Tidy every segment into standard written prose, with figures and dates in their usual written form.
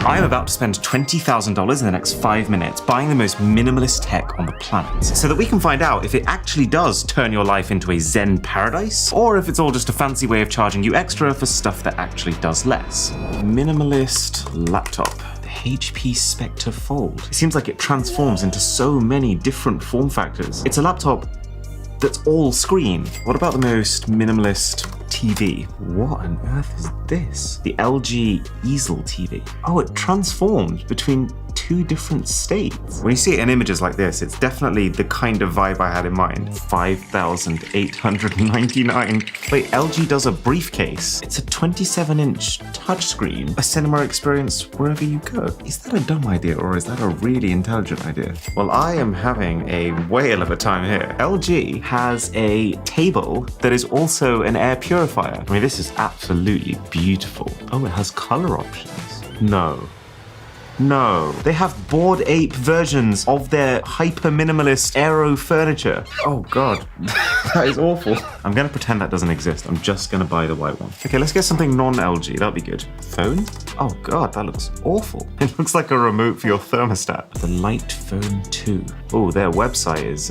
I'm about to spend $20,000 in the next 5 minutes buying the most minimalist tech on the planet, so that we can find out if it actually does turn your life into a Zen paradise, or if it's all just a fancy way of charging you extra for stuff that actually does less. Minimalist laptop. The HP Spectre Fold. It seems like it transforms into so many different form factors. It's a laptop that's all screen. What about the most minimalist TV? What on earth is this? The LG Easel TV. Oh, it transformed between two different states. When you see it in images like this, it's definitely the kind of vibe I had in mind. $5,899. Wait, LG does a briefcase. It's a 27-inch touchscreen. A cinema experience wherever you go. Is that a dumb idea or is that a really intelligent idea? Well, I am having a whale of a time here. LG has a table that is also an air purifier. I mean, this is absolutely beautiful. Oh, it has color options. No, they have Bored Ape versions of their hyper-minimalist aero furniture. Oh God, that is awful. I'm gonna pretend that doesn't exist. I'm just gonna buy the white one. Okay, let's get something non-LG, that'll be good. Phone? Oh God, that looks awful. It looks like a remote for your thermostat. The Light Phone 2. Oh, their website is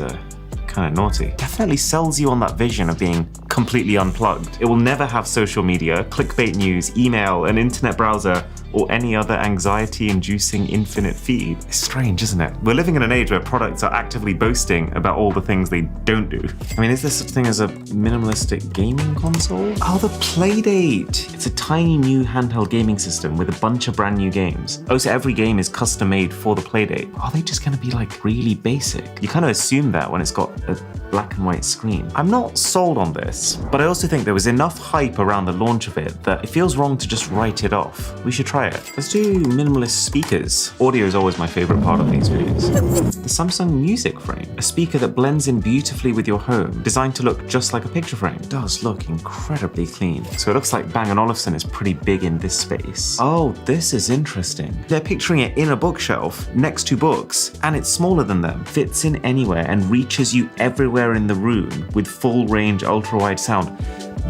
kind of naughty. Definitely sells you on that vision of being completely unplugged. It will never have social media, clickbait news, email, an internet browser, or any other anxiety-inducing infinite feed. It's strange, isn't it? We're living in an age where products are actively boasting about all the things they don't do. I mean, is there such thing as a minimalistic gaming console? Oh, the Playdate! It's a tiny new handheld gaming system with a bunch of brand new games. Oh, so every game is custom made for the Playdate. Are they just gonna be like really basic? You kind of assume that when it's got a black and white screen. I'm not sold on this, but I also think there was enough hype around the launch of it that it feels wrong to just write it off. We should try it. Let's do minimalist speakers. Audio is always my favorite part of these videos. The Samsung Music Frame, a speaker that blends in beautifully with your home, designed to look just like a picture frame. It does look incredibly clean. So it looks like Bang & Olufsen is pretty big in this space. Oh, this is interesting. They're picturing it in a bookshelf next to books, and it's smaller than them, fits in anywhere, and reaches you everywhere in the room with full range ultra-wide sound.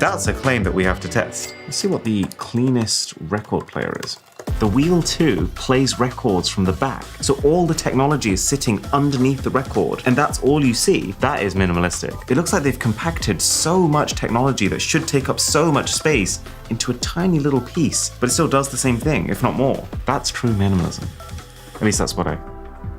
That's a claim that we have to test. Let's see what the cleanest record player is. The Wheel 2 plays records from the back, so all the technology is sitting underneath the record, and that's all you see. That is minimalistic. It looks like they've compacted so much technology that should take up so much space into a tiny little piece, but it still does the same thing, if not more. That's true minimalism. At least that's what I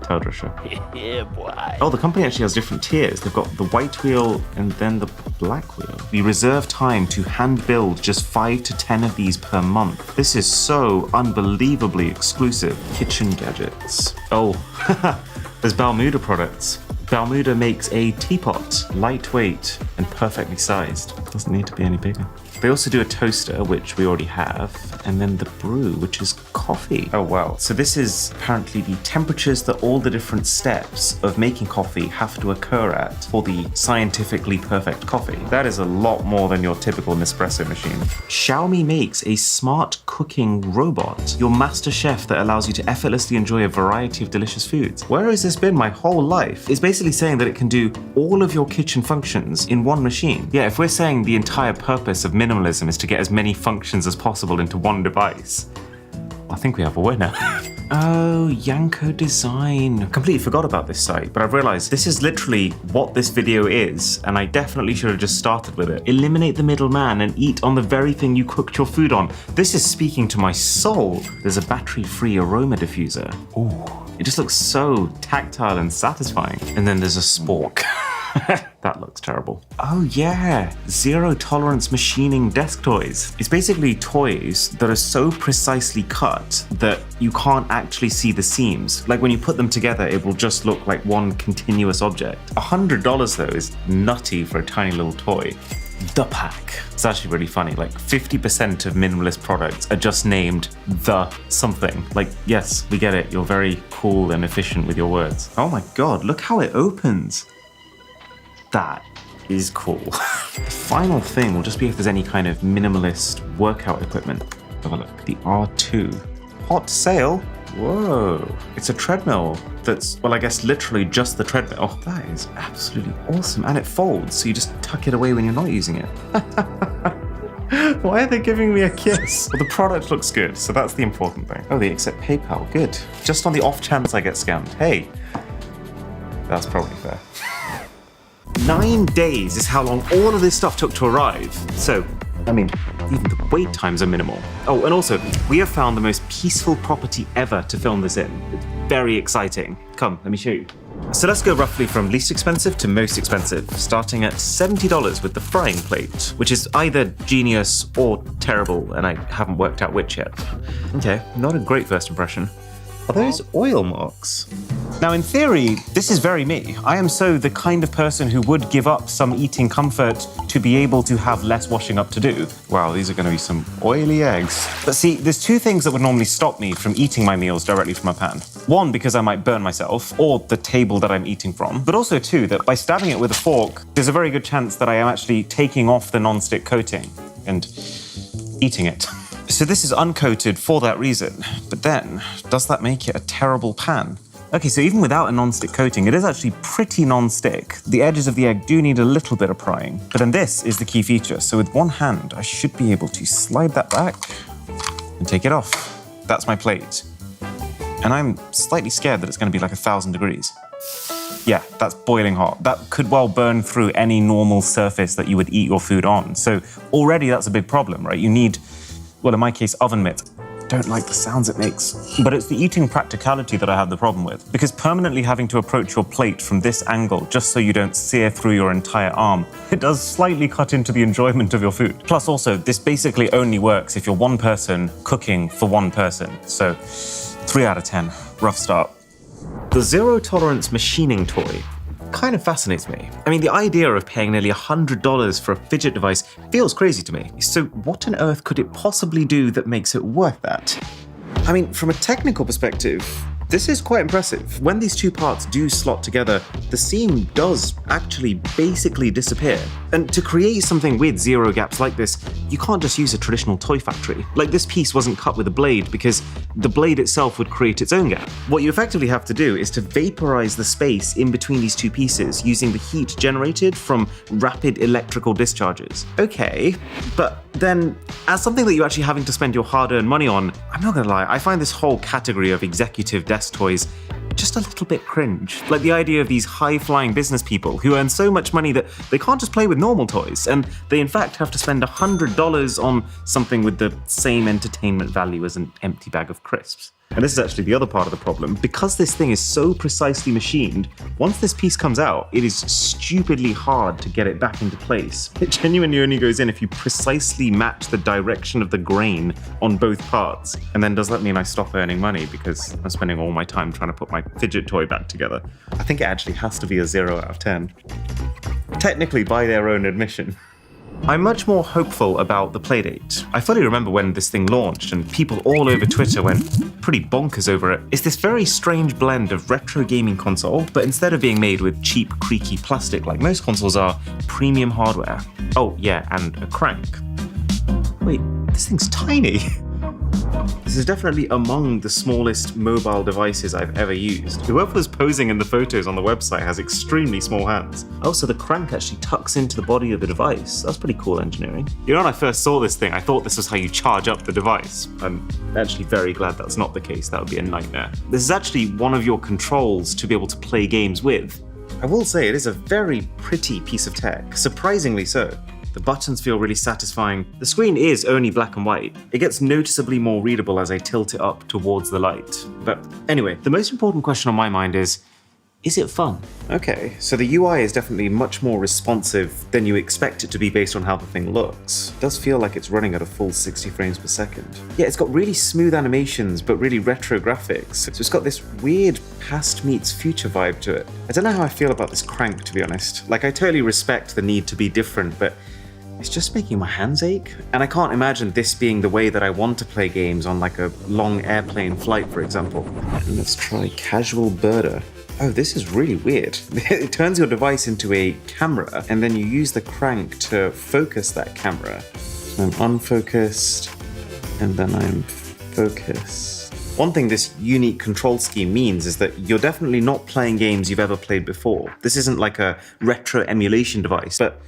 told Risha. Yeah, boy. Oh, the company actually has different tiers. They've got the white wheel and then the black wheel. We reserve time to hand build just 5 to 10 of these per month. This is so unbelievably exclusive. Kitchen gadgets. Oh, there's Balmuda products. Balmuda makes a teapot, lightweight and perfectly sized. Doesn't need to be any bigger. They also do a toaster, which we already have, and then the brew, which is coffee. Oh wow. So this is apparently the temperatures that all the different steps of making coffee have to occur at for the scientifically perfect coffee. That is a lot more than your typical Nespresso machine. Xiaomi makes a smart cooking robot, your master chef that allows you to effortlessly enjoy a variety of delicious foods. Where has this been my whole life? It's basically saying that it can do all of your kitchen functions in one machine. Yeah, if we're saying the entire purpose of minimalism is to get as many functions as possible into one device, I think we have a winner. Oh, Yanko Design. I completely forgot about this site, but I've realized this is literally what this video is, and I definitely should have just started with it. Eliminate the middleman and eat on the very thing you cooked your food on. This is speaking to my soul. There's a battery-free aroma diffuser. Ooh, it just looks so tactile and satisfying. And then there's a spork. That looks terrible. Oh yeah, zero tolerance machining desk toys. It's basically toys that are so precisely cut that you can't actually see the seams. Like when you put them together, it will just look like one continuous object. $100 though is nutty for a tiny little toy. The Pack. It's actually really funny. Like 50% of minimalist products are just named the something. Like, yes, we get it. You're very cool and efficient with your words. Oh my God, look how it opens. That is cool. The final thing will just be if there's any kind of minimalist workout equipment. Have a look. The R2. Hot sale. Whoa. It's a treadmill that's, well, I guess literally just the treadmill. Oh, that is absolutely awesome. And it folds, so you just tuck it away when you're not using it. Why are they giving me a kiss? Well, the product looks good, so that's the important thing. Oh, they accept PayPal. Good. Just on the off chance I get scammed. Hey, that's probably fair. 9 days is how long all of this stuff took to arrive. So, I mean, even the wait times are minimal. Oh, and also, we have found the most peaceful property ever to film this in. It's very exciting. Come, let me show you. So let's go roughly from least expensive to most expensive, starting at $70 with the frying plate, which is either genius or terrible, and I haven't worked out which yet. Okay, not a great first impression. Are those oil marks? Now, in theory, this is very me. I am so the kind of person who would give up some eating comfort to be able to have less washing up to do. Wow, these are going to be some oily eggs. But see, there's two things that would normally stop me from eating my meals directly from a pan. One, because I might burn myself, or the table that I'm eating from. But also, two, that by stabbing it with a fork, there's a very good chance that I am actually taking off the non-stick coating and eating it. So this is uncoated for that reason. But then, does that make it a terrible pan? Okay, so even without a non-stick coating, it is actually pretty non-stick. The edges of the egg do need a little bit of prying. But then this is the key feature. So with one hand, I should be able to slide that back and take it off. That's my plate. And I'm slightly scared that it's going to be like 1,000 degrees. Yeah, that's boiling hot. That could well burn through any normal surface that you would eat your food on. So already that's a big problem, right? You need, well, in my case, oven mitt. Don't like the sounds it makes. But it's the eating practicality that I have the problem with. Because permanently having to approach your plate from this angle just so you don't sear through your entire arm, it does slightly cut into the enjoyment of your food. Plus also, this basically only works if you're one person cooking for one person. So 3 out of 10, rough start. The zero tolerance machining toy kind of fascinates me. I mean, the idea of paying nearly $100 for a fidget device feels crazy to me. So what on earth could it possibly do that makes it worth that? I mean, from a technical perspective, this is quite impressive. When these two parts do slot together, the seam does actually basically disappear. And to create something with zero gaps like this, you can't just use a traditional toy factory. Like, this piece wasn't cut with a blade because the blade itself would create its own gap. What you effectively have to do is to vaporize the space in between these two pieces using the heat generated from rapid electrical discharges. Okay, but then as something that you're actually having to spend your hard-earned money on, I'm not gonna lie, I find this whole category of executive desk toys just a little bit cringe. Like the idea of these high-flying business people who earn so much money that they can't just play with normal toys, and they in fact have to spend $100 on something with the same entertainment value as an empty bag of crisps. And this is actually the other part of the problem. Because this thing is so precisely machined, once this piece comes out, it is stupidly hard to get it back into place. It genuinely only goes in if you precisely match the direction of the grain on both parts. And then does that mean I stop earning money because I'm spending all my time trying to put my fidget toy back together? I think it actually has to be a 0 out of 10. Technically, by their own admission. I'm much more hopeful about the Playdate. I fully remember when this thing launched and people all over Twitter went pretty bonkers over it. It's this very strange blend of retro gaming console, but instead of being made with cheap, creaky plastic like most consoles are, premium hardware. Oh yeah, and a crank. Wait, this thing's tiny. This is definitely among the smallest mobile devices I've ever used. Whoever's posing in the photos on the website has extremely small hands. Oh, so the crank actually tucks into the body of the device. That's pretty cool engineering. You know, when I first saw this thing, I thought this was how you charge up the device. I'm actually very glad that's not the case. That would be a nightmare. This is actually one of your controls to be able to play games with. I will say it is a very pretty piece of tech, surprisingly so. The buttons feel really satisfying. The screen is only black and white. It gets noticeably more readable as I tilt it up towards the light. But anyway, the most important question on my mind is it fun? Okay, so the UI is definitely much more responsive than you expect it to be based on how the thing looks. It does feel like it's running at a full 60 frames per second. Yeah, it's got really smooth animations, but really retro graphics. So it's got this weird past meets future vibe to it. I don't know how I feel about this crank, to be honest. Like, I totally respect the need to be different, but it's just making my hands ache. And I can't imagine this being the way that I want to play games on like a long airplane flight, for example. And let's try casual birder. Oh, this is really weird. It turns your device into a camera, and then you use the crank to focus that camera. So I'm unfocused, and then I'm focused. One thing this unique control scheme means is that you're definitely not playing games you've ever played before. This isn't like a retro emulation device, but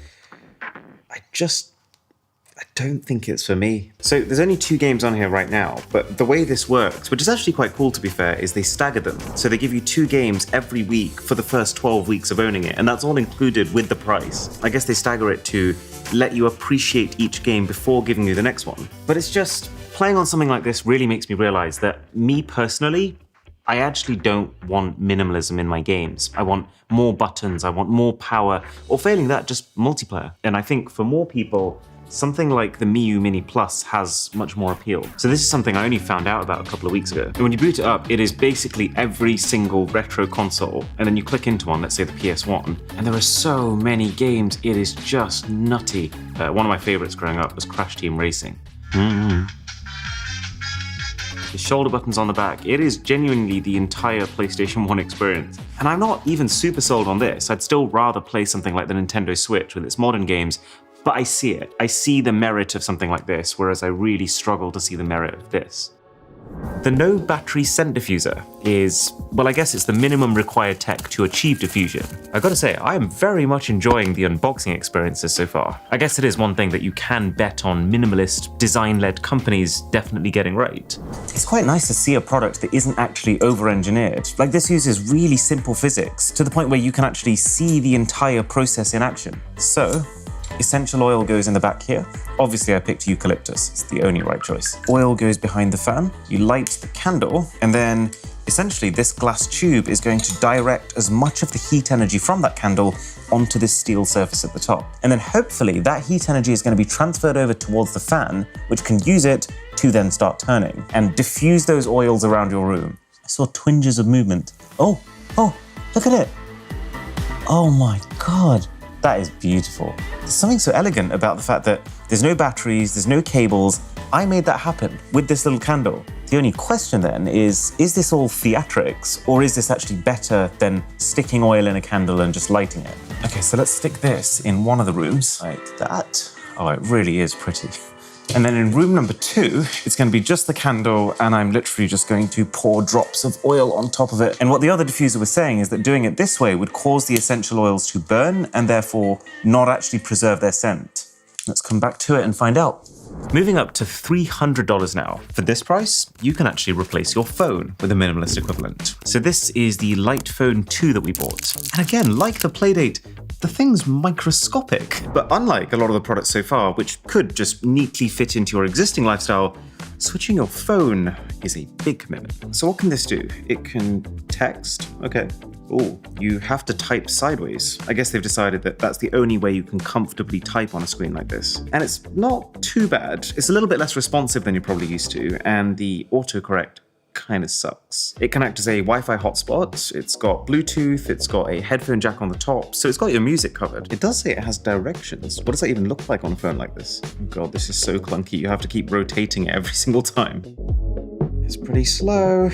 I don't think it's for me. So there's only 2 games on here right now, but the way this works, which is actually quite cool to be fair, is they stagger them. So they give you 2 games every week for the first 12 weeks of owning it, and that's all included with the price. I guess they stagger it to let you appreciate each game before giving you the next one. But it's just, playing on something like this really makes me realize that me personally, I actually don't want minimalism in my games. I want more buttons, I want more power, or failing that, just multiplayer. And I think for more people, something like the Miu Mini Plus has much more appeal. So this is something I only found out about a couple of weeks ago. And when you boot it up, it is basically every single retro console, and then you click into one, let's say the PS1, and there are so many games, it is just nutty. One of my favorites growing up was Crash Team Racing. The shoulder buttons on the back, it is genuinely the entire PlayStation 1 experience. And I'm not even super sold on this. I'd still rather play something like the Nintendo Switch with its modern games, but I see it. I see the merit of something like this, whereas I really struggle to see the merit of this. The no battery scent diffuser is, well, I guess it's the minimum required tech to achieve diffusion. I've got to say, I am very much enjoying the unboxing experiences so far. I guess it is one thing that you can bet on minimalist, design-led companies definitely getting right. It's quite nice to see a product that isn't actually over-engineered. Like, this uses really simple physics to the point where you can actually see the entire process in action. So, essential oil goes in the back here. Obviously I picked eucalyptus, it's the only right choice. Oil goes behind the fan, you light the candle, and then essentially this glass tube is going to direct as much of the heat energy from that candle onto this steel surface at the top. And then hopefully that heat energy is going to be transferred over towards the fan, which can use it to then start turning and diffuse those oils around your room. I saw twinges of movement. Oh, look at it. Oh my God. That is beautiful. There's something so elegant about the fact that there's no batteries, there's no cables. I made that happen with this little candle. The only question then is this all theatrics, or is this actually better than sticking oil in a candle and just lighting it? Okay, so let's stick this in one of the rooms, like that. Oh, it really is pretty. And then in room number 2, it's going to be just the candle, and I'm literally just going to pour drops of oil on top of it. And what the other diffuser was saying is that doing it this way would cause the essential oils to burn and therefore not actually preserve their scent. Let's come back to it and find out. Moving up to $300 now. For this price, you can actually replace your phone with a minimalist equivalent. So this is the Light Phone 2 that we bought. And again, like the Playdate, the thing's microscopic. But unlike a lot of the products so far, which could just neatly fit into your existing lifestyle, switching your phone is a big commitment. So what can this do? It can text, okay. Oh, you have to type sideways. I guess they've decided that that's the only way you can comfortably type on a screen like this. And it's not too bad. It's a little bit less responsive than you're probably used to, and the autocorrect kind of sucks. It can act as a Wi-Fi hotspot, it's got Bluetooth, it's got a headphone jack on the top, so it's got your music covered. It does say it has directions. What does that even look like on a phone like this? Oh God, this is so clunky. You have to keep rotating it every single time. It's pretty slow.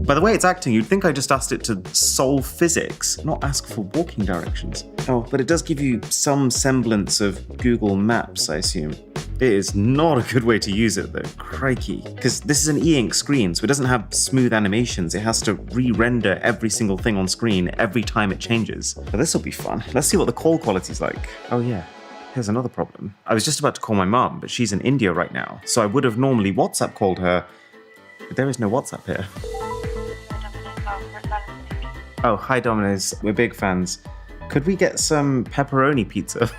By the way it's acting, you'd think I just asked it to solve physics, not ask for walking directions. Oh, but it does give you some semblance of Google Maps, I assume. It is not a good way to use it though, crikey. Because this is an e-ink screen, so it doesn't have smooth animations. It has to re-render every single thing on screen every time it changes. But this will be fun. Let's see what the call quality's like. Oh yeah. Here's another problem. I was just about to call my mum, but she's in India right now, so I would have normally WhatsApp called her, but there is no WhatsApp here. Oh, hi Domino's, we're big fans. Could we get some pepperoni pizza?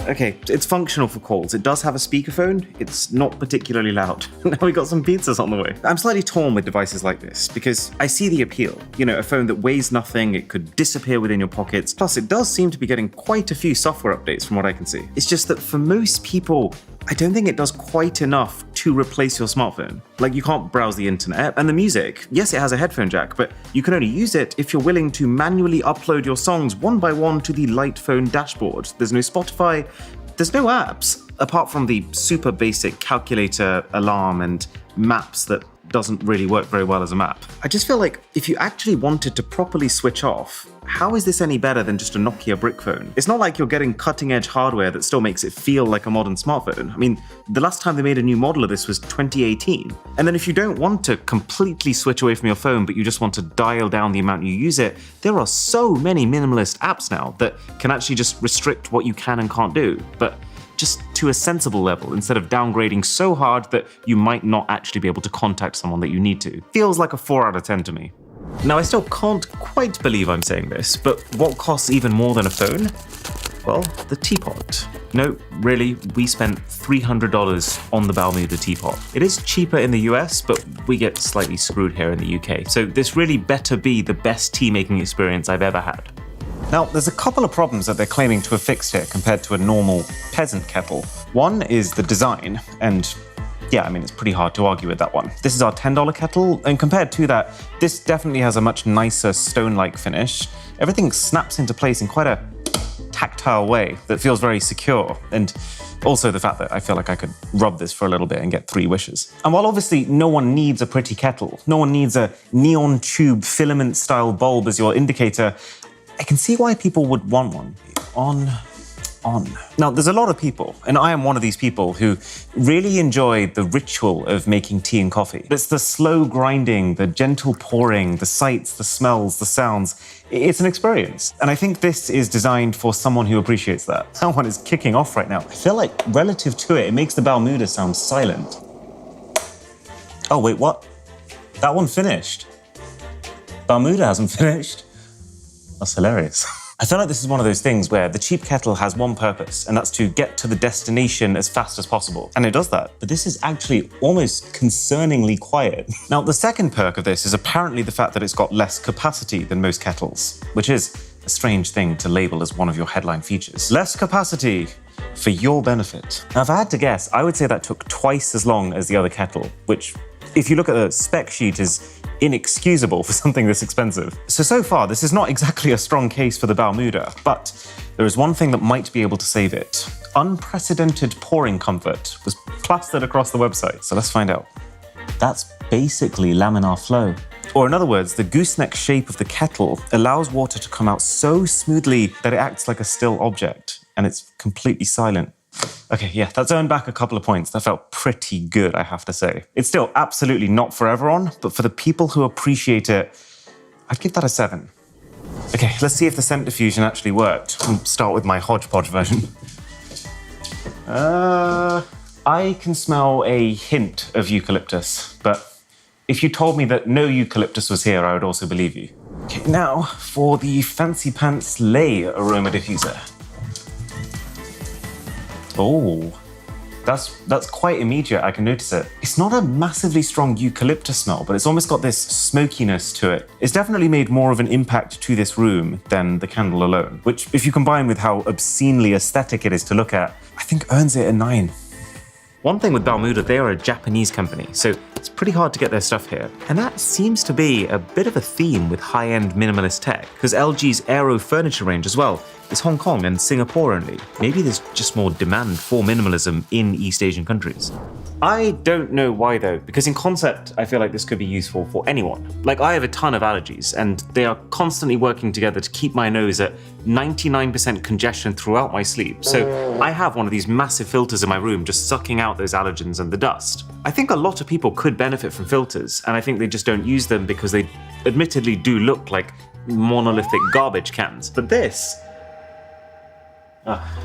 Okay, it's functional for calls. It does have a speakerphone. It's not particularly loud. Now we got some pizzas on the way. I'm slightly torn with devices like this because I see the appeal. You know, a phone that weighs nothing, it could disappear within your pockets. Plus, it does seem to be getting quite a few software updates from what I can see. It's just that for most people, I don't think it does quite enough to replace your smartphone. Like, you can't browse the internet, and the music, yes, it has a headphone jack, but you can only use it if you're willing to manually upload your songs one by one to the Light Phone dashboard. There's no Spotify, there's no apps, apart from the super basic calculator, alarm, and maps that doesn't really work very well as a map. I just feel like if you actually wanted to properly switch off, how is this any better than just a Nokia brick phone? It's not like you're getting cutting-edge hardware that still makes it feel like a modern smartphone. I mean, the last time they made a new model of this was 2018. And then if you don't want to completely switch away from your phone, but you just want to dial down the amount you use it, there are so many minimalist apps now that can actually just restrict what you can and can't do, but just to a sensible level instead of downgrading so hard that you might not actually be able to contact someone that you need to. Feels like a 4 out of 10 to me. Now, I still can't quite believe I'm saying this, but what costs even more than a phone? Well, the teapot. No, really, we spent $300 on the Balmuda teapot. It is cheaper in the US, but we get slightly screwed here in the UK. So this really better be the best tea making experience I've ever had. Now, there's a couple of problems that they're claiming to have fixed here compared to a normal peasant kettle. One is the design, and yeah, I mean, it's pretty hard to argue with that one. This is our $10 kettle, and compared to that, this definitely has a much nicer stone-like finish. Everything snaps into place in quite a tactile way that feels very secure, and also the fact that I feel like I could rub this for a little bit and get 3 wishes. And while obviously no one needs a pretty kettle, no one needs a neon tube filament-style bulb as your indicator, I can see why people would want one. On. Now, there's a lot of people, and I am one of these people, who really enjoy the ritual of making tea and coffee. It's the slow grinding, the gentle pouring, the sights, the smells, the sounds. It's an experience. And I think this is designed for someone who appreciates that. Someone is kicking off right now. I feel like relative to it, it makes the Balmuda sound silent. Oh, wait, what? That one finished. Balmuda hasn't finished. That's hilarious. I feel like this is one of those things where the cheap kettle has one purpose, and that's to get to the destination as fast as possible. And it does that. But this is actually almost concerningly quiet. Now, the second perk of this is apparently the fact that it's got less capacity than most kettles, which is a strange thing to label as one of your headline features. Less capacity for your benefit. Now, if I had to guess, I would say that took twice as long as the other kettle, which, if you look at the spec sheet, is inexcusable for something this expensive. So far, this is not exactly a strong case for the Balmuda, but there is one thing that might be able to save it. Unprecedented pouring comfort was plastered across the website, so let's find out. That's basically laminar flow. Or in other words, the gooseneck shape of the kettle allows water to come out so smoothly that it acts like a still object, and it's completely silent. Okay, yeah, that's earned back a couple of points. That felt pretty good, I have to say. It's still absolutely not for everyone, but for the people who appreciate it, I'd give that a 7. Okay, let's see if the centrifuge actually worked. I'll start with my hodgepodge version. I can smell a hint of eucalyptus, but if you told me that no eucalyptus was here, I would also believe you. Okay, now for the Fancy Pants Lay aroma diffuser. Oh, that's quite immediate, I can notice it. It's not a massively strong eucalyptus smell, but it's almost got this smokiness to it. It's definitely made more of an impact to this room than the candle alone, which, if you combine with how obscenely aesthetic it is to look at, I think earns it a 9. One thing with Balmuda, they are a Japanese company, so it's pretty hard to get their stuff here. And that seems to be a bit of a theme with high-end minimalist tech, because LG's Aero furniture range as well is Hong Kong and Singapore only. Maybe there's just more demand for minimalism in East Asian countries. I don't know why though, because in concept, I feel like this could be useful for anyone. Like, I have a ton of allergies, and they are constantly working together to keep my nose at 99% congestion throughout my sleep. So I have one of these massive filters in my room just sucking out those allergens and the dust. I think a lot of people could benefit from filters, and I think they just don't use them because they admittedly do look like monolithic garbage cans. But this...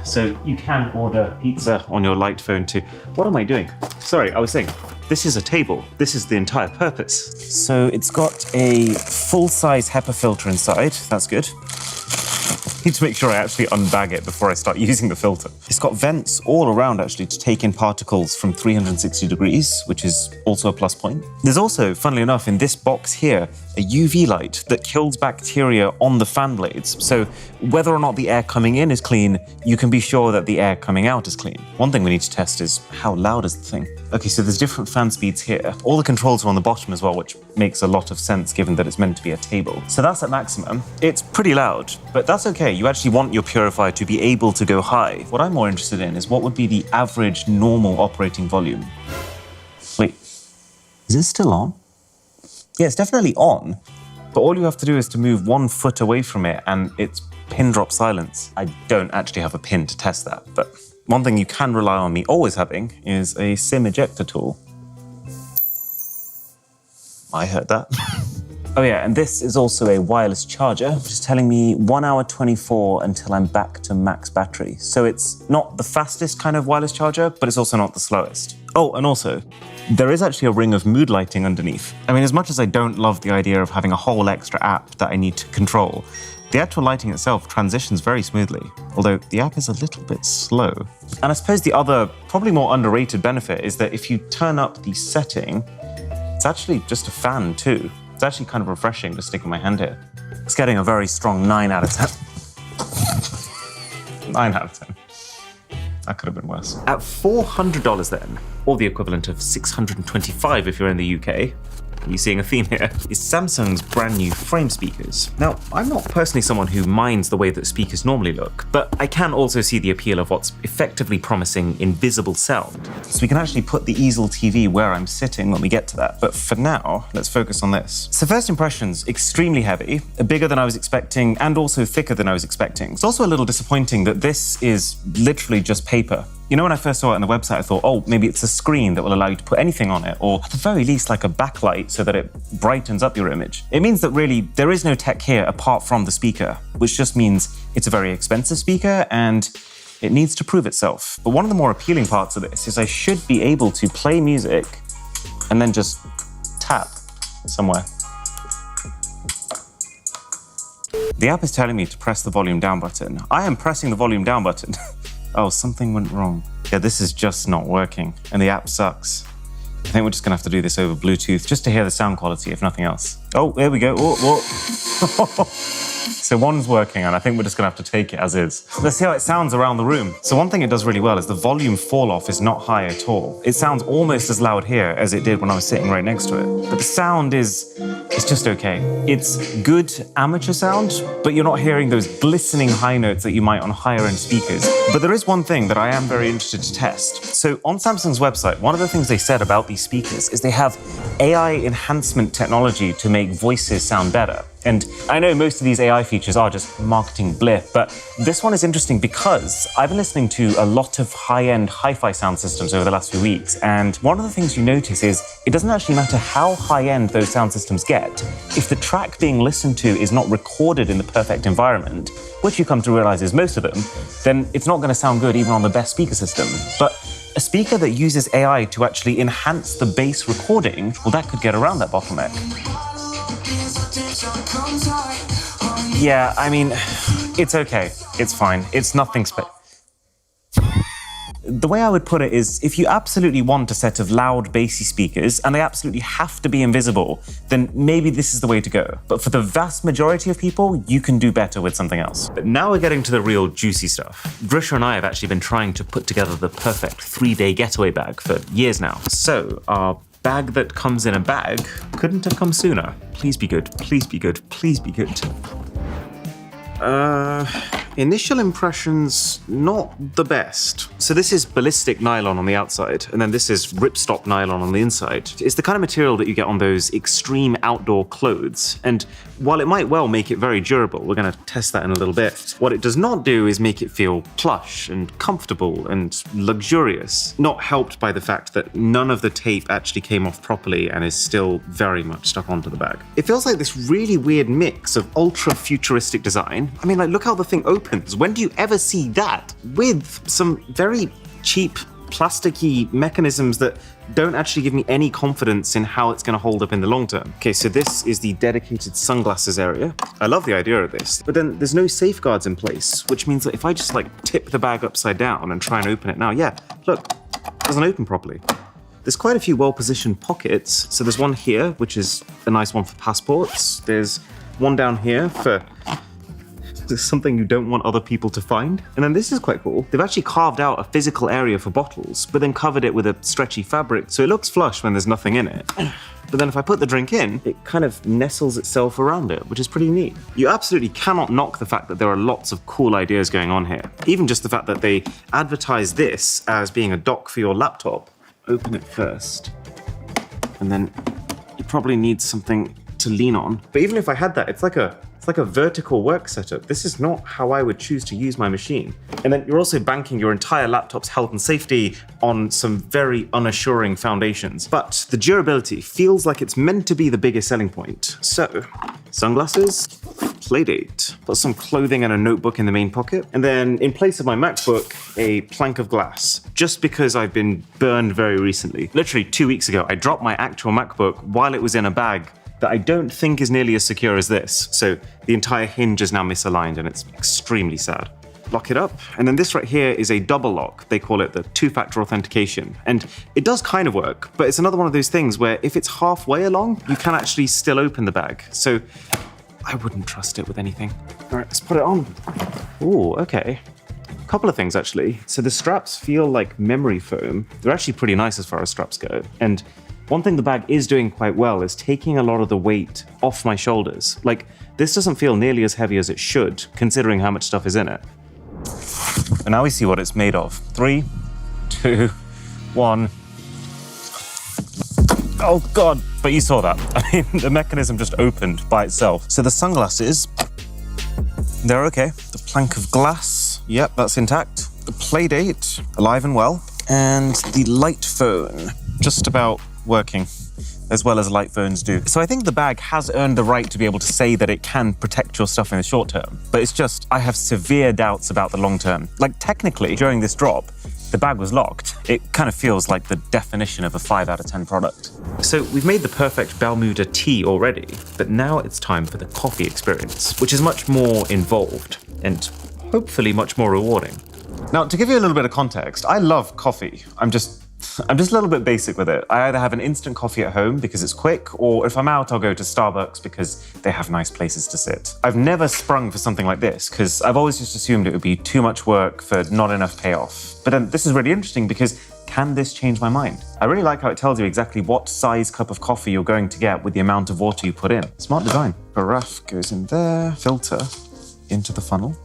so you can order pizza on your light phone too. What am I doing? Sorry, I was saying, this is a table. This is the entire purpose. So it's got a full-size HEPA filter inside. That's good. Need to make sure I actually unbag it before I start using the filter. It's got vents all around actually to take in particles from 360 degrees, which is also a plus point. There's also, funnily enough, in this box here, a UV light that kills bacteria on the fan blades. So whether or not the air coming in is clean, you can be sure that the air coming out is clean. One thing we need to test is how loud is the thing? Okay, so there's different fan speeds here. All the controls are on the bottom as well, which makes a lot of sense given that it's meant to be a table. So that's at maximum. It's pretty loud, but that's okay. You actually want your purifier to be able to go high. What I'm more interested in is what would be the average normal operating volume. Wait, Is it still on? Yeah, it's definitely on. But all you have to do is to move 1 foot away from it and it's pin drop silence. I don't actually have a pin to test that, but one thing you can rely on me always having is a SIM ejector tool. I heard that. Oh yeah, and this is also a wireless charger, which is telling me 1 hour 24 until I'm back to max battery. So it's not the fastest kind of wireless charger, but it's also not the slowest. Oh, and also, there is actually a ring of mood lighting underneath. I mean, as much as I don't love the idea of having a whole extra app that I need to control, the actual lighting itself transitions very smoothly, although the app is a little bit slow. And I suppose the other, probably more underrated benefit is that if you turn up the setting, it's actually just a fan too. It's actually kind of refreshing just sticking my hand here. It's getting a very strong 9 out of 10. 9 out of 10. That could have been worse. At $400 then, or the equivalent of $625 if you're in the UK, are you seeing a theme here? Is Samsung's brand new frame speakers. Now, I'm not personally someone who minds the way that speakers normally look, but I can also see the appeal of what's effectively promising invisible sound. So we can actually put the easel TV where I'm sitting when we get to that. But for now, let's focus on this. So first impressions, extremely heavy, bigger than I was expecting, and also thicker than I was expecting. It's also a little disappointing that this is literally just paper. You know, when I first saw it on the website, I thought, oh, maybe it's a screen that will allow you to put anything on it, or at the very least, like a backlight so that it brightens up your image. It means that really there is no tech here apart from the speaker, which just means it's a very expensive speaker and it needs to prove itself. But one of the more appealing parts of this is I should be able to play music and then just tap somewhere. The app is telling me to press the volume down button. I am pressing the volume down button. Oh, something went wrong. Yeah, this is just not working, and the app sucks. I think we're just gonna have to do this over Bluetooth just to hear the sound quality, if nothing else. Oh, there we go. Oh. So one's working, and I think we're just gonna have to take it as is. Let's see how it sounds around the room. So one thing it does really well is the volume fall off is not high at all. It sounds almost as loud here as it did when I was sitting right next to it. But the sound it's just okay. It's good amateur sound, but you're not hearing those glistening high notes that you might on higher end speakers. But there is one thing that I am very interested to test. So on Samsung's website, one of the things they said about these speakers is they have AI enhancement technology to make voices sound better. And I know most of these AI features are just marketing blip, but this one is interesting because I've been listening to a lot of high-end hi-fi sound systems over the last few weeks, and one of the things you notice is it doesn't actually matter how high-end those sound systems get. If the track being listened to is not recorded in the perfect environment, which you come to realize is most of them, then it's not going to sound good even on the best speaker system. But a speaker that uses AI to actually enhance the bass recording, well, that could get around that bottleneck. Yeah, I mean, it's okay. It's fine. It's nothing The way I would put it is, if you absolutely want a set of loud, bassy speakers, and they absolutely have to be invisible, then maybe this is the way to go. But for the vast majority of people, you can do better with something else. But now we're getting to the real juicy stuff. Drisha and I have actually been trying to put together the perfect 3-day getaway bag for years now. So our bag that comes in a bag couldn't have come sooner. Please be good, please be good, please be good. Initial impressions, not the best. So this is ballistic nylon on the outside, and then this is ripstop nylon on the inside. It's the kind of material that you get on those extreme outdoor clothes, and while it might well make it very durable, we're gonna test that in a little bit, what it does not do is make it feel plush and comfortable and luxurious, not helped by the fact that none of the tape actually came off properly and is still very much stuck onto the bag. It feels like this really weird mix of ultra-futuristic design. I mean, like, look how the thing opens. When do you ever see that? With some very cheap, plasticky mechanisms that don't actually give me any confidence in how it's going to hold up in the long term. Okay, so this is the dedicated sunglasses area. I love the idea of this, but then there's no safeguards in place, which means that if I just like tip the bag upside down and try and open it now, yeah, look, it doesn't open properly. There's quite a few well-positioned pockets. So there's one here, which is a nice one for passports. There's one down here for something you don't want other people to find. And then this is quite cool. They've actually carved out a physical area for bottles, but then covered it with a stretchy fabric, so it looks flush when there's nothing in it. But then if I put the drink in, it kind of nestles itself around it, which is pretty neat. You absolutely cannot knock the fact that there are lots of cool ideas going on here. Even just the fact that they advertise this as being a dock for your laptop. Open it first. And then you probably need something to lean on. But even if I had that, it's like a vertical work setup. This is not how I would choose to use my machine. And then you're also banking your entire laptop's health and safety on some very unassuring foundations. But the durability feels like it's meant to be the biggest selling point. So, sunglasses, playdate, put some clothing and a notebook in the main pocket. And then in place of my MacBook, a plank of glass, just because I've been burned very recently. Literally 2 weeks ago, I dropped my actual MacBook while it was in a bag that I don't think is nearly as secure as this. So the entire hinge is now misaligned and it's extremely sad. Lock it up. And then this right here is a double lock. They call it the two-factor authentication. And it does kind of work, but it's another one of those things where if it's halfway along, you can actually still open the bag. So I wouldn't trust it with anything. All right, let's put it on. Ooh, okay. A couple of things actually. So the straps feel like memory foam. They're actually pretty nice as far as straps go. And one thing the bag is doing quite well is taking a lot of the weight off my shoulders. Like, this doesn't feel nearly as heavy as it should, considering how much stuff is in it. And now we see what it's made of. 3, 2, 1. Oh God, but you saw that. I mean, the mechanism just opened by itself. So the sunglasses, they're okay. The plank of glass, yep, that's intact. The playdate, alive and well. And the light phone, just about working as well as light phones do. So I think the bag has earned the right to be able to say that it can protect your stuff in the short term, but it's just, I have severe doubts about the long term. Like technically, during this drop, the bag was locked. It kind of feels like the definition of a 5 out of 10 product. So we've made the perfect Bermuda tea already, but now it's time for the coffee experience, which is much more involved and hopefully much more rewarding. Now, to give you a little bit of context, I love coffee. I'm just a little bit basic with it. I either have an instant coffee at home because it's quick, or if I'm out, I'll go to Starbucks because they have nice places to sit. I've never sprung for something like this because I've always just assumed it would be too much work for not enough payoff. But then this is really interesting because can this change my mind? I really like how it tells you exactly what size cup of coffee you're going to get with the amount of water you put in. Smart design. Carafe goes in there, filter into the funnel.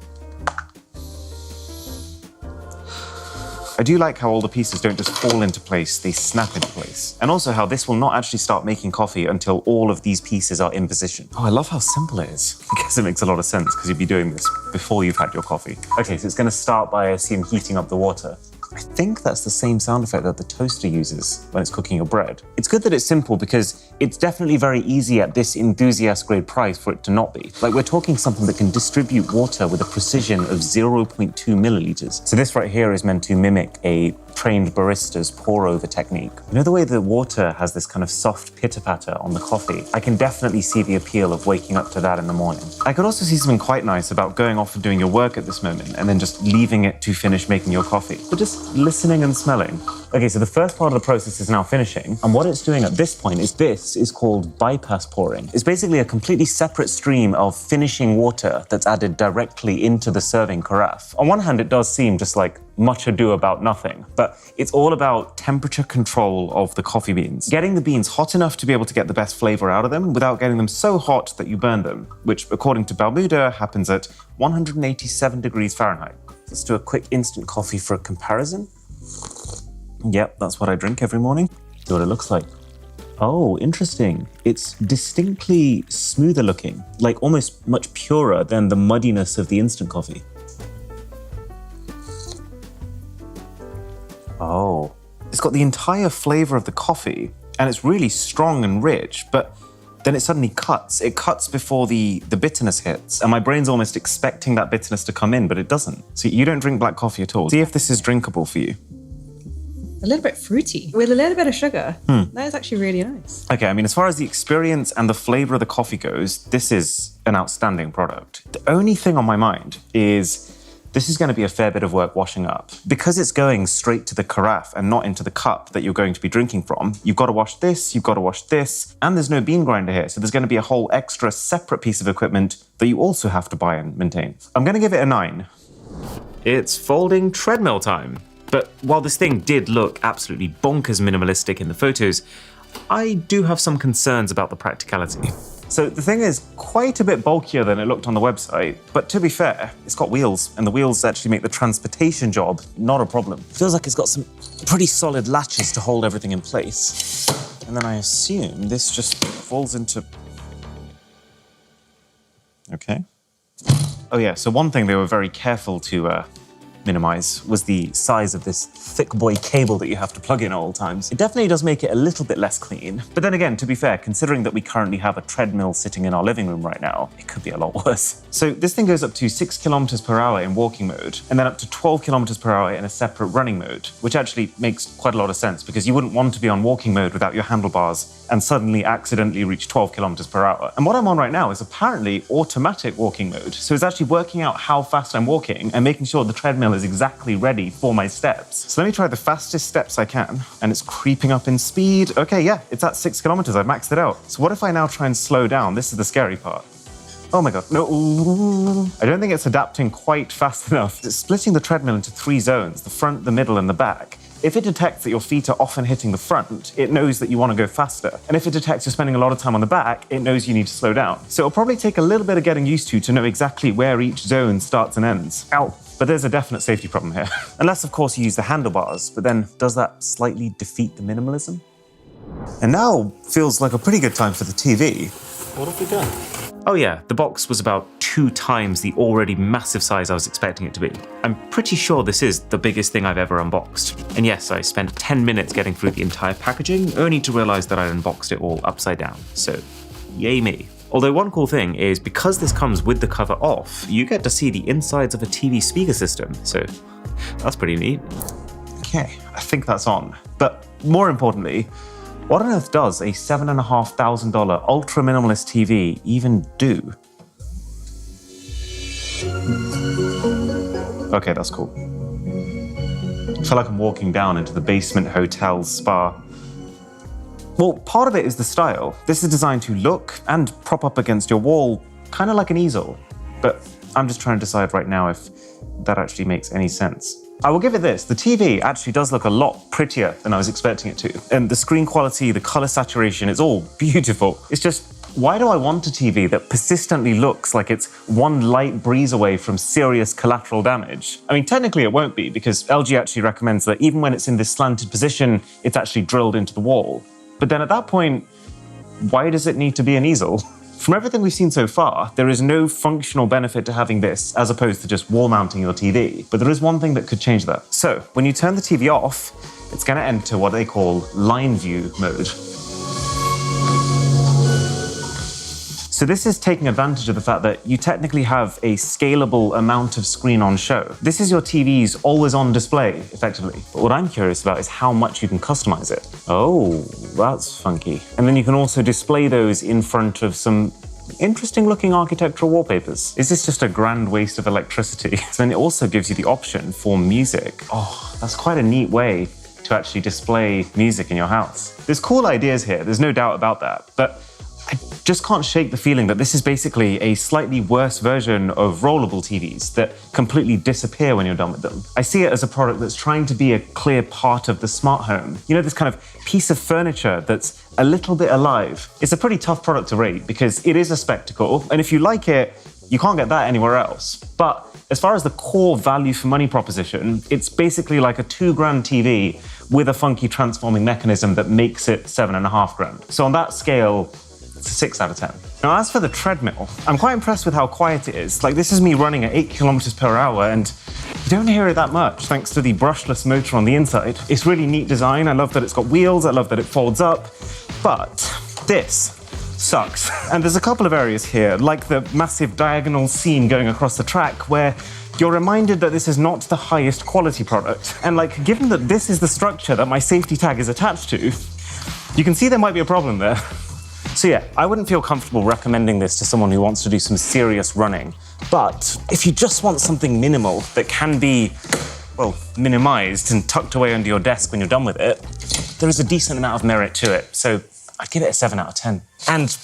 I do like how all the pieces don't just fall into place, they snap into place. And also how this will not actually start making coffee until all of these pieces are in position. Oh, I love how simple it is. I guess it makes a lot of sense because you'd be doing this before you've had your coffee. Okay, so it's gonna start by, I assume, heating up the water. I think that's the same sound effect that the toaster uses when it's cooking your bread. It's good that it's simple because it's definitely very easy at this enthusiast grade price for it to not be. Like, we're talking something that can distribute water with a precision of 0.2 milliliters. So this right here is meant to mimic a trained barista's pour-over technique. You know the way the water has this kind of soft pitter-patter on the coffee? I can definitely see the appeal of waking up to that in the morning. I could also see something quite nice about going off and doing your work at this moment and then just leaving it to finish making your coffee. But just listening and smelling. Okay, so the first part of the process is now finishing, and what it's doing at this point is this is called bypass pouring. It's basically a completely separate stream of finishing water that's added directly into the serving carafe. On one hand, it does seem just like much ado about nothing, but it's all about temperature control of the coffee beans. Getting the beans hot enough to be able to get the best flavor out of them without getting them so hot that you burn them, which according to Bermuda happens at 187 degrees Fahrenheit. Let's do a quick instant coffee for a comparison. Yep, that's what I drink every morning. See what it looks like. Oh, interesting. It's distinctly smoother looking, like almost much purer than the muddiness of the instant coffee. Oh, it's got the entire flavor of the coffee and it's really strong and rich, but then it suddenly cuts. It cuts before the bitterness hits, and my brain's almost expecting that bitterness to come in, but it doesn't. So you don't drink black coffee at all. See if this is drinkable for you. A little bit fruity with a little bit of sugar. That is actually really nice. Okay, I mean, as far as the experience and the flavor of the coffee goes, this is an outstanding product. The only thing on my mind is this is going to be a fair bit of work washing up. Because it's going straight to the carafe and not into the cup that you're going to be drinking from, you've got to wash this, you've got to wash this, and there's no bean grinder here, so there's going to be a whole extra separate piece of equipment that you also have to buy and maintain. I'm going to give it a 9. It's folding treadmill time. But while this thing did look absolutely bonkers minimalistic in the photos, I do have some concerns about the practicality. So the thing is quite a bit bulkier than it looked on the website, but to be fair, it's got wheels, and the wheels actually make the transportation job not a problem. Feels like it's got some pretty solid latches to hold everything in place. And then I assume this just falls into... Okay. Oh yeah, so one thing they were very careful to minimize was the size of this thick boy cable that you have to plug in at all times. It definitely does make it a little bit less clean. But then again, to be fair, considering that we currently have a treadmill sitting in our living room right now, it could be a lot worse. So this thing goes up to 6 kilometers per hour in walking mode, and then up to 12 kilometers per hour in a separate running mode, which actually makes quite a lot of sense because you wouldn't want to be on walking mode without your handlebars and suddenly accidentally reach 12 kilometers per hour. And what I'm on right now is apparently automatic walking mode. So it's actually working out how fast I'm walking and making sure the treadmill is exactly ready for my steps. So let me try the fastest steps I can, and it's creeping up in speed. Okay, yeah, it's at 6 kilometers, I've maxed it out. So what if I now try and slow down? This is the scary part. Oh my God, no. I don't think it's adapting quite fast enough. It's splitting the treadmill into 3 zones, the front, the middle, and the back. If it detects that your feet are often hitting the front, it knows that you want to go faster. And if it detects you're spending a lot of time on the back, it knows you need to slow down. So it'll probably take a little bit of getting used to know exactly where each zone starts and ends. Ow. But there's a definite safety problem here. Unless, of course, you use the handlebars, but then does that slightly defeat the minimalism? And now feels like a pretty good time for the TV. What have we done? Oh yeah, the box was about 2 times the already massive size I was expecting it to be. I'm pretty sure this is the biggest thing I've ever unboxed. And yes, I spent 10 minutes getting through the entire packaging, only to realize that I'd unboxed it all upside down. So, yay me. Although one cool thing is because this comes with the cover off, you get to see the insides of a TV speaker system. So that's pretty neat. Okay, I think that's on. But more importantly, what on earth does a $7,500 ultra minimalist TV even do? Okay, that's cool. I feel like I'm walking down into the basement hotel spa. Well, part of it is the style. This is designed to look and prop up against your wall, kind of like an easel. But I'm just trying to decide right now if that actually makes any sense. I will give it this, the TV actually does look a lot prettier than I was expecting it to. And the screen quality, the color saturation, it's all beautiful. It's just, why do I want a TV that persistently looks like it's one light breeze away from serious collateral damage? I mean, technically it won't be, because LG actually recommends that even when it's in this slanted position, it's actually drilled into the wall. But then at that point, why does it need to be an easel? From everything we've seen so far, there is no functional benefit to having this as opposed to just wall mounting your TV. But there is one thing that could change that. So when you turn the TV off, it's going to enter what they call line view mode. So this is taking advantage of the fact that you technically have a scalable amount of screen on show. This is your TV's always-on display, effectively. But what I'm curious about is how much you can customize it. Oh, that's funky. And then you can also display those in front of some interesting-looking architectural wallpapers. Is this just a grand waste of electricity? So then it also gives you the option for music. Oh, that's quite a neat way to actually display music in your house. There's cool ideas here, there's no doubt about that. But I just can't shake the feeling that this is basically a slightly worse version of rollable TVs that completely disappear when you're done with them. I see it as a product that's trying to be a clear part of the smart home. You know, this kind of piece of furniture that's a little bit alive. It's a pretty tough product to rate because it is a spectacle, and if you like it, you can't get that anywhere else. But as far as the core value for money proposition, it's basically like a $2,000 TV with a funky transforming mechanism that makes it $7,500. So on that scale, it's a 6 out of 10. Now, as for the treadmill, I'm quite impressed with how quiet it is. Like, this is me running at 8 kilometers per hour, and you don't hear it that much thanks to the brushless motor on the inside. It's really neat design. I love that it's got wheels. I love that it folds up. But this sucks. And there's a couple of areas here, like the massive diagonal seam going across the track, where you're reminded that this is not the highest quality product. And like, given that this is the structure that my safety tag is attached to, you can see there might be a problem there. So yeah, I wouldn't feel comfortable recommending this to someone who wants to do some serious running. But if you just want something minimal that can be, well, minimized and tucked away under your desk when you're done with it, there is a decent amount of merit to it. So I'd give it a 7 out of 10. And,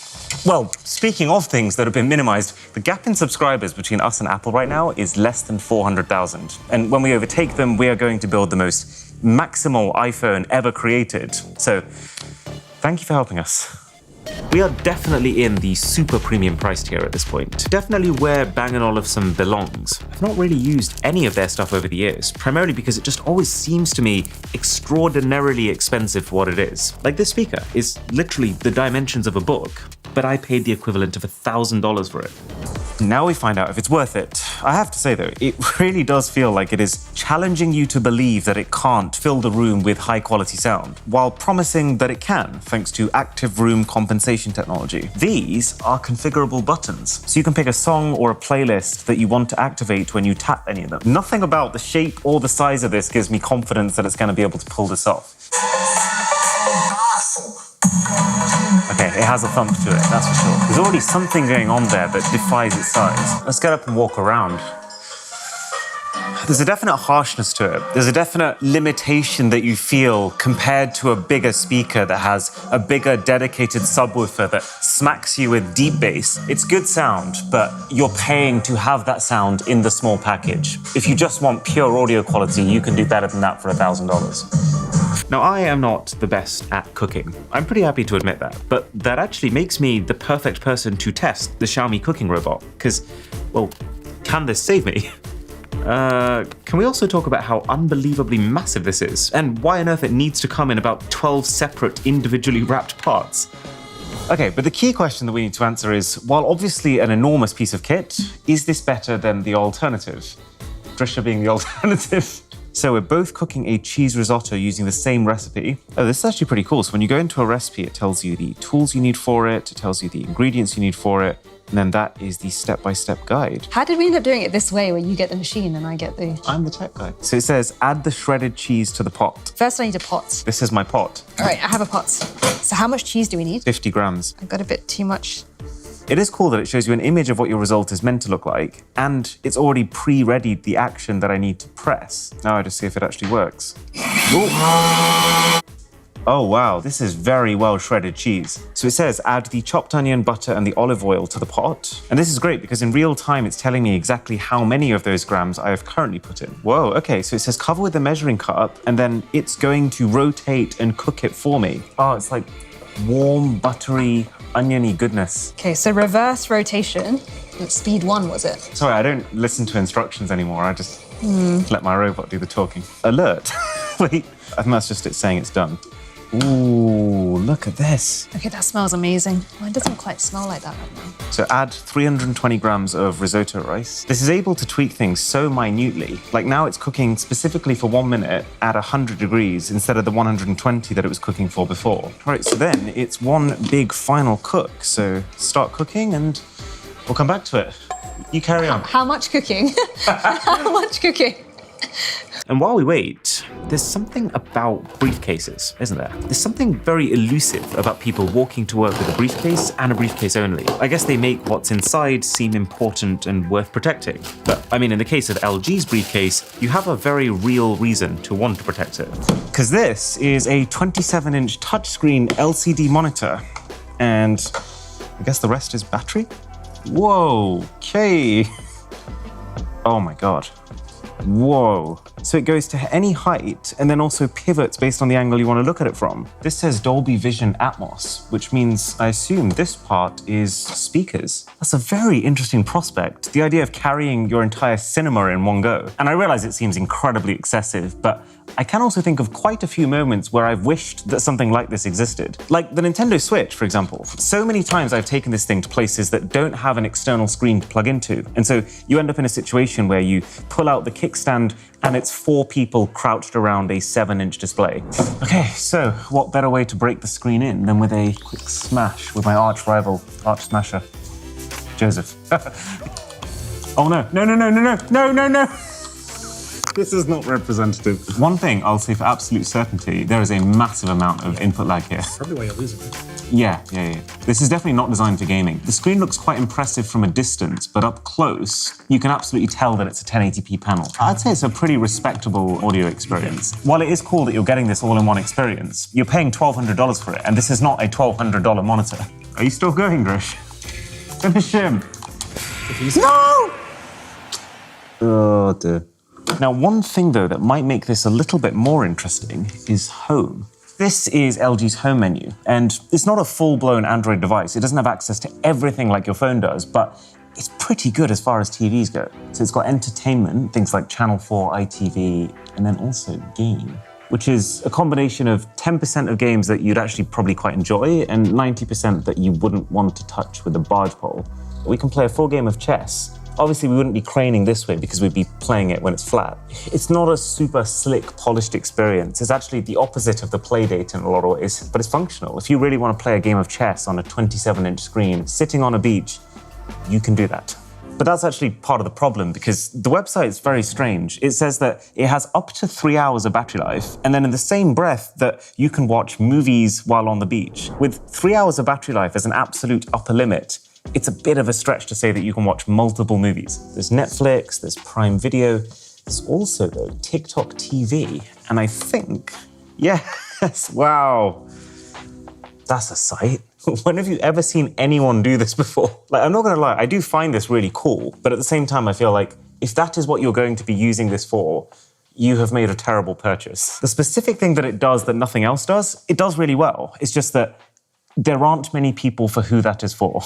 well, speaking of things that have been minimized, the gap in subscribers between us and Apple right now is less than 400,000. And when we overtake them, we are going to build the most maximal iPhone ever created. So thank you for helping us. We are definitely in the super premium price tier at this point. Definitely where Bang & Olufsen belongs. I've not really used any of their stuff over the years, primarily because it just always seems to me extraordinarily expensive for what it is. Like this speaker is literally the dimensions of a book, but I paid the equivalent of $1,000 for it. Now we find out if it's worth it. I have to say though, it really does feel like it is challenging you to believe that it can't fill the room with high quality sound, while promising that it can, thanks to active room compensation technology. These are configurable buttons, so you can pick a song or a playlist that you want to activate when you tap any of them. Nothing about the shape or the size of this gives me confidence that it's going to be able to pull this off. Okay, it has a thump to it, that's for sure. There's already something going on there that defies its size. Let's get up and walk around. There's a definite harshness to it. There's a definite limitation that you feel compared to a bigger speaker that has a bigger dedicated subwoofer that smacks you with deep bass. It's good sound, but you're paying to have that sound in the small package. If you just want pure audio quality, you can do better than that for $1,000. Now, I am not the best at cooking. I'm pretty happy to admit that, but that actually makes me the perfect person to test the Xiaomi cooking robot, because, well, can this save me? Can we also talk about how unbelievably massive this is, and why on earth it needs to come in about 12 separate individually wrapped parts? Okay, but the key question that we need to answer is, while obviously an enormous piece of kit, is this better than the alternative? Drisha being the alternative. So we're both cooking a cheese risotto using the same recipe. Oh, this is actually pretty cool. So when you go into a recipe, it tells you the tools you need for it, it tells you the ingredients you need for it, and then that is the step-by-step guide. How did we end up doing it this way, where you get the machine and I get the... I'm the tech guy. So it says, add the shredded cheese to the pot. First I need a pot. This is my pot. All right, I have a pot. So how much cheese do we need? 50 grams. I've got a bit too much. It is cool that it shows you an image of what your result is meant to look like, and it's already pre-readied the action that I need to press. Now I just see if it actually works. Ooh. Oh wow, this is very well shredded cheese. So it says add the chopped onion, butter, and the olive oil to the pot. And this is great because in real time, it's telling me exactly how many of those grams I have currently put in. Whoa, okay, so it says cover with the measuring cup, and then it's going to rotate and cook it for me. Oh, it's like warm, buttery, oniony goodness. Okay, so reverse rotation. Speed 1, was it? Sorry, I don't listen to instructions anymore. I just let my robot do the talking. Alert. Wait, I think that's just it saying it's done. Ooh, look at this. Okay, that smells amazing. Mine doesn't quite smell like that right now. So add 320 grams of risotto rice. This is able to tweak things so minutely. Like now it's cooking specifically for 1 minute at 100 degrees instead of the 120 that it was cooking for before. All right, so then it's one big final cook. So start cooking and we'll come back to it. You carry on. How much cooking? How much cooking? And while we wait, there's something about briefcases, isn't there? There's something very elusive about people walking to work with a briefcase and a briefcase only. I guess they make what's inside seem important and worth protecting. But I mean, in the case of LG's briefcase, you have a very real reason to want to protect it. Because this is a 27-inch touchscreen LCD monitor. And I guess the rest is battery? Whoa, okay. Oh my God. Whoa. So it goes to any height and then also pivots based on the angle you want to look at it from. This says Dolby Vision Atmos, which means I assume this part is speakers. That's a very interesting prospect, the idea of carrying your entire cinema in one go. And I realize it seems incredibly excessive, but I can also think of quite a few moments where I've wished that something like this existed. Like the Nintendo Switch, for example. So many times I've taken this thing to places that don't have an external screen to plug into. And so you end up in a situation where you pull out the kickstand and it's 4 people crouched around a 7-inch display. Okay, so what better way to break the screen in than with a quick smash with my arch rival, Arch Smasher, Joseph. Oh no, no, no, no, no, no, no, no, no. This is not representative. One thing I'll say for absolute certainty, there is a massive amount of input lag here. Probably why you're losing it. Yeah. This is definitely not designed for gaming. The screen looks quite impressive from a distance, but up close, you can absolutely tell that it's a 1080p panel. I'd say it's a pretty respectable audio experience. While it is cool that you're getting this all-in-one experience, you're paying $1,200 for it, and this is not a $1,200 monitor. Are you still going, Grish? Finish him. No! Oh, dear. Now, one thing, though, that might make this a little bit more interesting is home. This is LG's home menu, and it's not a full-blown Android device. It doesn't have access to everything like your phone does, but it's pretty good as far as TVs go. So it's got entertainment, things like Channel 4, ITV, and then also game, which is a combination of 10% of games that you'd actually probably quite enjoy and 90% that you wouldn't want to touch with a barge pole. We can play a full game of chess. Obviously, we wouldn't be craning this way because we'd be playing it when it's flat. It's not a super slick, polished experience. It's actually the opposite of the Playdate in a lot of ways, but it's functional. If you really want to play a game of chess on a 27-inch screen, sitting on a beach, you can do that. But that's actually part of the problem because the website is very strange. It says that it has up to 3 hours of battery life, and then in the same breath that you can watch movies while on the beach. With 3 hours of battery life as an absolute upper limit, it's a bit of a stretch to say that you can watch multiple movies. There's Netflix, there's Prime Video, there's also, though, TikTok TV. And I think, yes, wow, that's a sight. When have you ever seen anyone do this before? Like, I'm not gonna lie, I do find this really cool, but at the same time, I feel like if that is what you're going to be using this for, you have made a terrible purchase. The specific thing that it does that nothing else does, it does really well. It's just that there aren't many people for who that is for.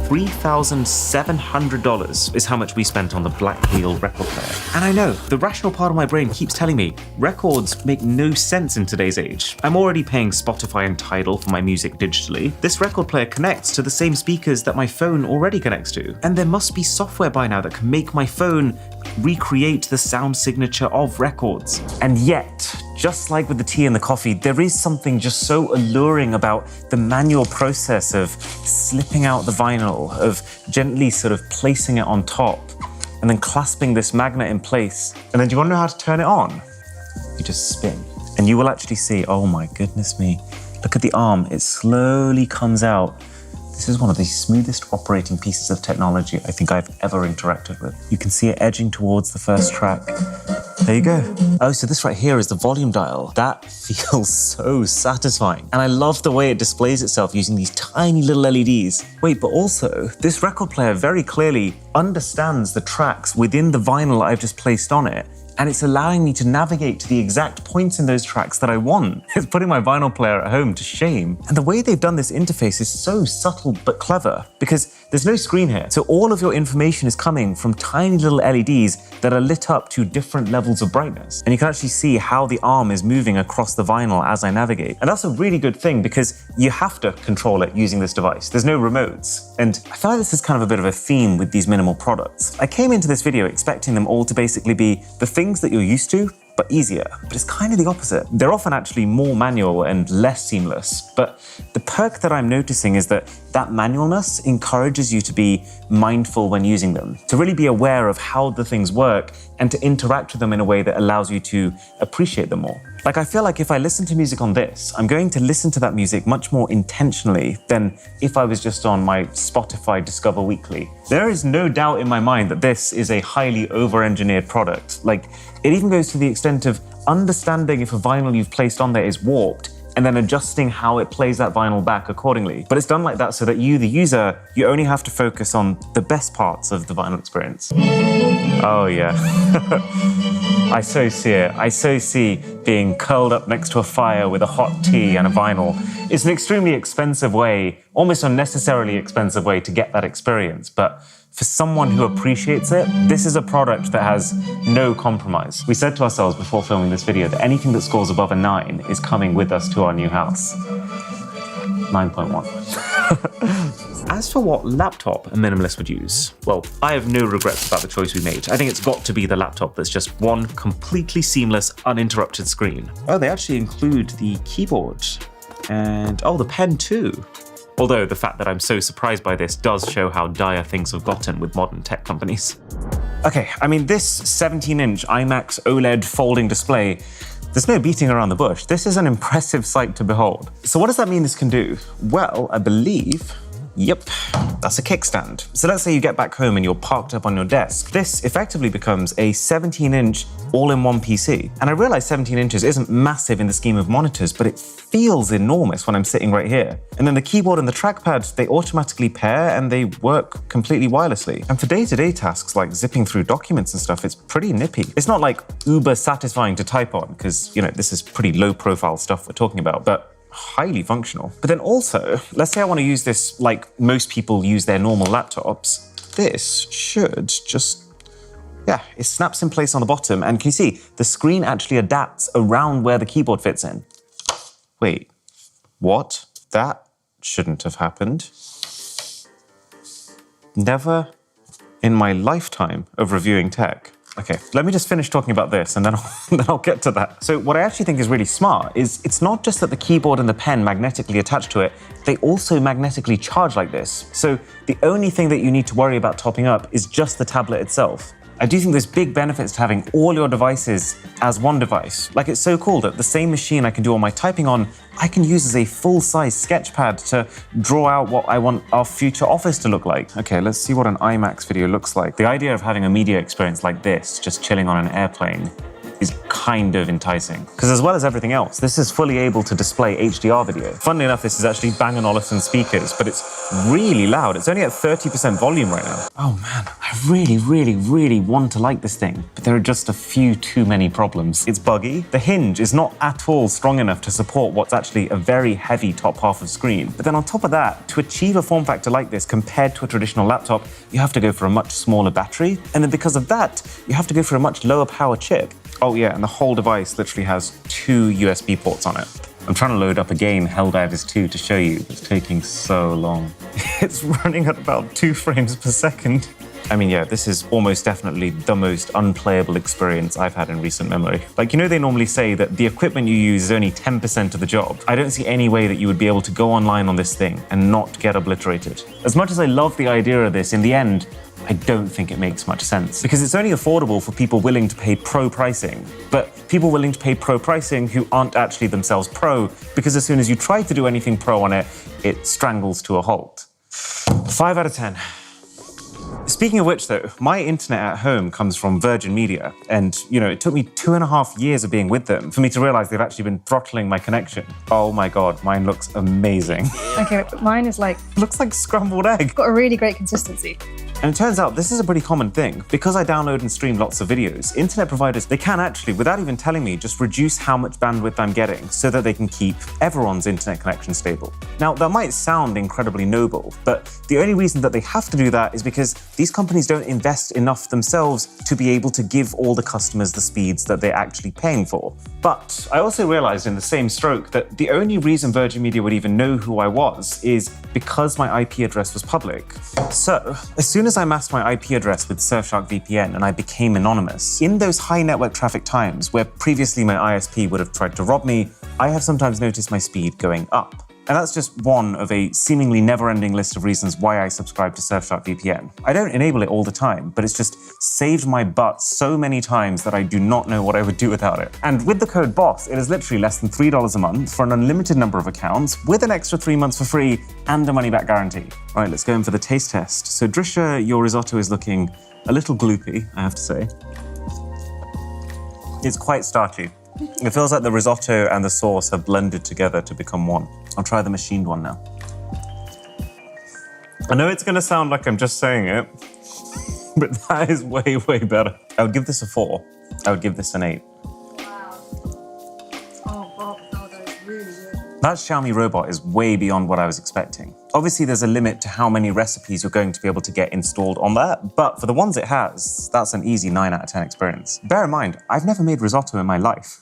$3,700 is how much we spent on the Black Wheel record player. And I know, the rational part of my brain keeps telling me, records make no sense in today's age. I'm already paying Spotify and Tidal for my music digitally. This record player connects to the same speakers that my phone already connects to. And there must be software by now that can make my phone recreate the sound signature of records. And yet, just like with the tea and the coffee, there is something just so alluring about the manual process of slipping out the vinyl, of gently sort of placing it on top, and then clasping this magnet in place. And then do you want to know how to turn it on? You just spin. And you will actually see, oh my goodness me, look at the arm, it slowly comes out. This is one of the smoothest operating pieces of technology I think I've ever interacted with. You can see it edging towards the first track. There you go. Oh, so this right here is the volume dial. That feels so satisfying. And I love the way it displays itself using these tiny little LEDs. Wait, but also, this record player very clearly understands the tracks within the vinyl I've just placed on it. And it's allowing me to navigate to the exact points in those tracks that I want. It's putting my vinyl player at home to shame. And the way they've done this interface is so subtle but clever because there's no screen here. So all of your information is coming from tiny little LEDs that are lit up to different levels of brightness. And you can actually see how the arm is moving across the vinyl as I navigate. And that's a really good thing because you have to control it using this device. There's no remotes. And I feel like this is kind of a bit of a theme with these minimal products. I came into this video expecting them all to basically be the things that you're used to, but easier. But it's kind of the opposite. They're often actually more manual and less seamless. But the perk that I'm noticing is that manualness encourages you to be mindful when using them, to really be aware of how the things work and to interact with them in a way that allows you to appreciate them more. Like, I feel like if I listen to music on this, I'm going to listen to that music much more intentionally than if I was just on my Spotify Discover Weekly. There is no doubt in my mind that this is a highly over-engineered product. Like, it even goes to the extent of understanding if a vinyl you've placed on there is warped and then adjusting how it plays that vinyl back accordingly. But it's done like that so that you, the user, you only have to focus on the best parts of the vinyl experience. Oh yeah. I so see it. I so see being curled up next to a fire with a hot tea and a vinyl. It's an extremely expensive way, almost unnecessarily expensive way to get that experience. But for someone who appreciates it, this is a product that has no compromise. We said to ourselves before filming this video that anything that scores above a 9 is coming with us to our new house. 9.1. As for what laptop a minimalist would use, well, I have no regrets about the choice we made. I think it's got to be the laptop that's just one completely seamless, uninterrupted screen. Oh, they actually include the keyboard and, oh, the pen too. Although the fact that I'm so surprised by this does show how dire things have gotten with modern tech companies. Okay, I mean, this 17-inch IMAX OLED folding display, there's no beating around the bush. This is an impressive sight to behold. So what does that mean this can do? Well, I believe Yep, that's a kickstand. So let's say you get back home and you're parked up on your desk. This effectively becomes a 17-inch all-in-one PC. And I realize 17 inches isn't massive in the scheme of monitors, but it feels enormous when I'm sitting right here. And then the keyboard and the trackpad, they automatically pair and they work completely wirelessly. And for day-to-day tasks like zipping through documents and stuff, it's pretty nippy. It's not like uber satisfying to type on, because, you know, this is pretty low-profile stuff we're talking about, but highly functional. But then also, let's say I want to use this like most people use their normal laptops. This should just, yeah, it snaps in place on the bottom, and can you see the screen actually adapts around where the keyboard fits in? Wait, what? That shouldn't have happened. Never in my lifetime of reviewing tech. Okay, let me just finish talking about this and then I'll get to that. So what I actually think is really smart is it's not just that the keyboard and the pen magnetically attach to it, they also magnetically charge like this. So the only thing that you need to worry about topping up is just the tablet itself. I do think there's big benefits to having all your devices as one device. Like, it's so cool that the same machine I can do all my typing on, I can use as a full-size sketchpad to draw out what I want our future office to look like. Okay, let's see what an IMAX video looks like. The idea of having a media experience like this, just chilling on an airplane, is kind of enticing. Because as well as everything else, this is fully able to display HDR video. Funnily enough, this is actually Bang & Olufsen speakers, but it's really loud. It's only at 30% volume right now. Oh man, I really want to like this thing, but there are just a few too many problems. It's buggy. The hinge is not at all strong enough to support what's actually a very heavy top half of screen. But then on top of that, to achieve a form factor like this compared to a traditional laptop, you have to go for a much smaller battery. And then because of that, you have to go for a much lower power chip. Oh yeah, and the whole device literally has 2 USB ports on it. I'm trying to load up again Helldivers 2 to show you. It's taking so long. It's running at about 2 frames per second. I mean, yeah, this is almost definitely the most unplayable experience I've had in recent memory. Like, you know, they normally say that the equipment you use is only 10% of the job. I don't see any way that you would be able to go online on this thing and not get obliterated. As much as I love the idea of this, in the end, I don't think it makes much sense, because it's only affordable for people willing to pay pro pricing, but people willing to pay pro pricing who aren't actually themselves pro, because as soon as you try to do anything pro on it, it strangles to a halt. 5 out of 10. Speaking of which though, my internet at home comes from Virgin Media, and you know, it took me 2.5 years of being with them for me to realize they've actually been throttling my connection. Oh my God, mine looks amazing. Okay, but mine is like, Looks like scrambled egg. got a really great consistency. And it turns out this is a pretty common thing. Because I download and stream lots of videos, internet providers, they can actually, without even telling me, just reduce how much bandwidth I'm getting so that they can keep everyone's internet connection stable. Now, that might sound incredibly noble, but the only reason that they have to do that is because these companies don't invest enough themselves to be able to give all the customers the speeds that they're actually paying for. But I also realized in the same stroke that the only reason Virgin Media would even know who I was is because my IP address was public. So, as soon as I masked my IP address with Surfshark VPN and I became anonymous, in those high network traffic times where previously my ISP would have tried to rob me, I have sometimes noticed my speed going up. And that's just one of a seemingly never-ending list of reasons why I subscribe to Surfshark VPN. I don't enable it all the time, but it's just saved my butt so many times that I do not know what I would do without it. And with the code BOSS, it is literally less than $3 a month for an unlimited number of accounts, with an extra 3 months for free and a money-back guarantee. All right, let's go in for the taste test. So Drisha, your risotto is looking a little gloopy, I have to say. It's quite starchy. It feels like the risotto and the sauce have blended together to become one. I'll try the machined one now. I know it's gonna sound like I'm just saying it, but that is way, way better. I would give this a 4. I would give this an 8. Wow. Oh, that is really good. That Xiaomi robot is way beyond what I was expecting. Obviously, there's a limit to how many recipes you're going to be able to get installed on that, but for the ones it has, that's an easy 9 out of 10 experience. Bear in mind, I've never made risotto in my life.